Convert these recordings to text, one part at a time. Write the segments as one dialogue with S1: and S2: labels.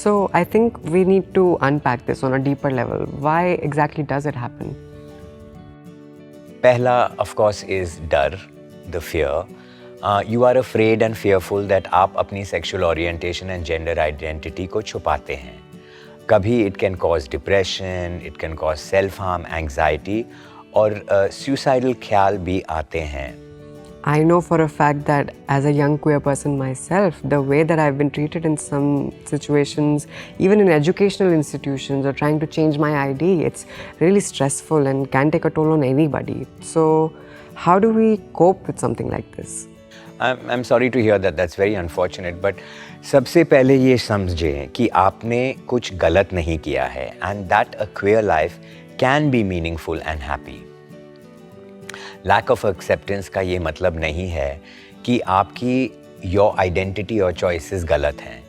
S1: So I think we need to unpack this on a deeper level. Why exactly does it happen?
S2: पहला of course is डर, the fear. You are afraid and fearful that आप अपनी sexual orientation and gender identity को छुपाते हैं. कभी it can cause depression, it can cause self-harm, anxiety और suicidal ख्याल भी आते हैं.
S1: I know for a fact that as a young queer person myself, the way that I've been treated in some situations, even in educational institutions or trying to change my ID, it's really stressful and can take a toll on anybody. So how do we cope with something like this?
S2: I'm sorry to hear that. That's very unfortunate. But सबसे पहले ये समझें कि आपने कुछ गलत नहीं किया है and that a queer life can be meaningful and happy. Lack of acceptance का ये मतलब नहीं है कि आपकी your identity और choices गलत हैं.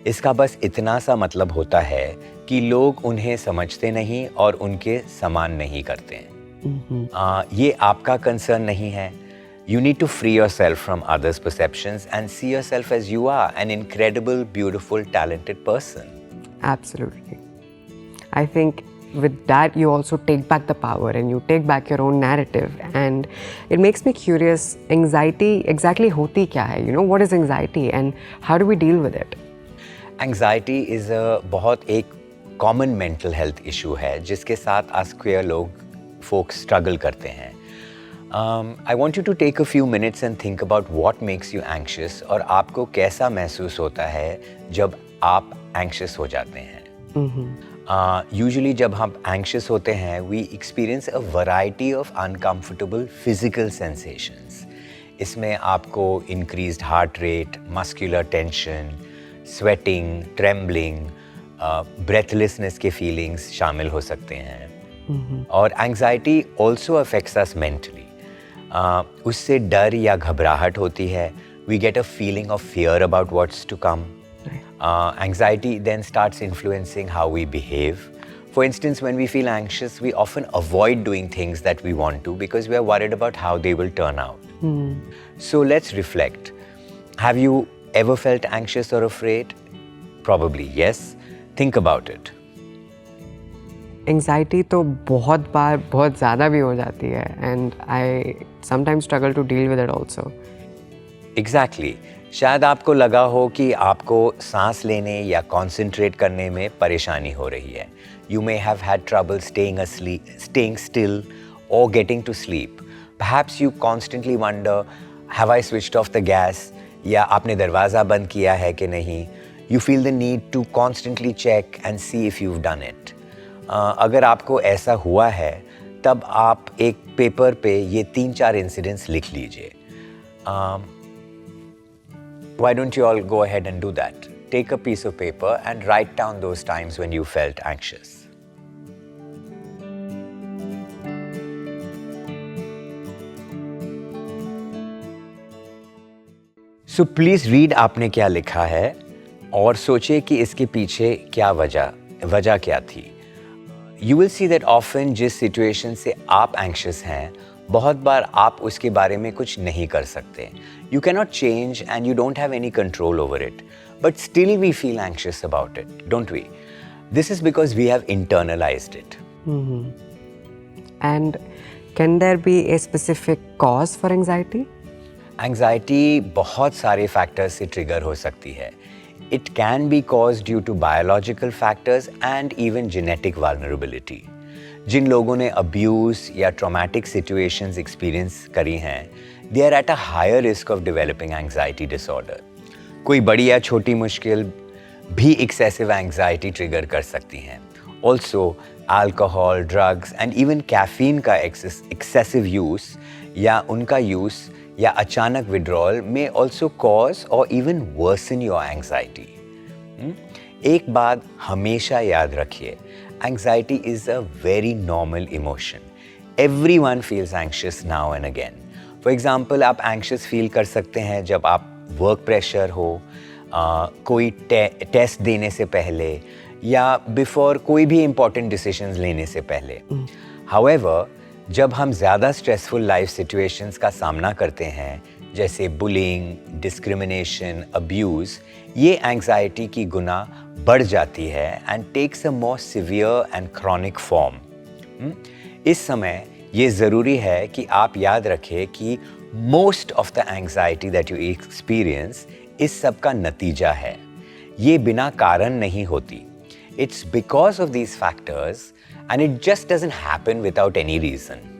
S2: इसका बस इतना सा मतलब होता है कि लोग उन्हें समझते नहीं और उनके समान नहीं करते हैं. ये आपका कंसर्न नहीं है. You need to free yourself from others' perceptions and see yourself as you are, an incredible, beautiful, talented person.
S1: Absolutely. I think with that you also take back the power and you take back your own narrative, and it makes me curious, anxiety exactly hoti kya hai? You know, what is anxiety and how do we deal with it?
S2: Anxiety is a बहुत एक common mental health issue है जिसके साथ us queer लोग folks struggle करते हैं. I want you to take a few minutes and think about what makes you anxious और आपको कैसा महसूस होता है जब आप anxious हो जाते हैं. Usually जब हम anxious होते हैं, we experience a variety of uncomfortable physical sensations. इसमें आपको increased heart rate, muscular tension, sweating, trembling, breathlessness के feelings शामिल हो सकते हैं. और anxiety also affects us mentally. उससे डर या घबराहट होती है. We get a feeling of fear about what's to come. Anxiety then starts influencing how we behave. For instance, when we feel anxious, we often avoid doing things that we want to because we are worried about how they will turn out. So let's reflect. Have you ever felt anxious or afraid? Probably yes. Think about it.
S1: Anxiety तो बहुत बार बहुत ज़्यादा भी हो जाती है and I sometimes struggle to deal with it also.
S2: Exactly. शायद आपको लगा हो कि आपको सांस लेने या concentrate करने में परेशानी हो रही है. You may have had trouble staying still or getting to sleep. Perhaps you constantly wonder, have I switched off the gas? या आपने दरवाज़ा बंद किया है कि नहीं? You feel the need to constantly check and see if you've done it. अगर आपको ऐसा हुआ है, तब आप एक पेपर पे ये 3-4 इंसिडेंट्स लिख लीजिए. Why don't you all go ahead and do that? Take a piece of paper and write down those times when you felt anxious. So please read आपने क्या लिखा है और सोचिए कि इसके पीछे क्या वजह क्या थी. You will see that often जिस situation से आप anxious हैं, बहुत बार आप उसके बारे में कुछ नहीं कर सकते. You cannot change and you don't have any control over it. But still we feel anxious about it, don't we? This is because we have internalized it.
S1: And can there be a specific cause for anxiety?
S2: Anxiety बहुत सारे factors से trigger हो सकती है. It can be caused due to biological factors and even genetic vulnerability. जिन लोगों ने abuse या traumatic situations experience करी हैं, they are at a higher risk of developing anxiety disorder. कोई बड़ी या छोटी मुश्किल भी excessive anxiety trigger कर सकती हैं. Also, alcohol, drugs and even caffeine का excessive use या उनका use या अचानक withdrawal may also cause or even worsen your anxiety. एक बात हमेशा याद रखिए, anxiety is a very normal emotion. Everyone feels anxious now and again. For example, आप anxious feel कर सकते हैं जब आप work pressure हो, कोई test देने से पहले या before कोई भी important decisions लेने से पहले. However, जब हम ज़्यादा stressful life situations का सामना करते हैं, जैसे बुलिंग, डिस्क्रिमिनेशन, अब्यूज़, ये एंग्जाइटी की गुना बढ़ जाती है and takes a more severe and chronic form. इस समय ये ज़रूरी है कि आप याद रखें कि most of the anxiety that you experience इस सब का नतीजा है। ये बिना कारण नहीं होती। It's because of these factors and it just doesn't happen without any reason.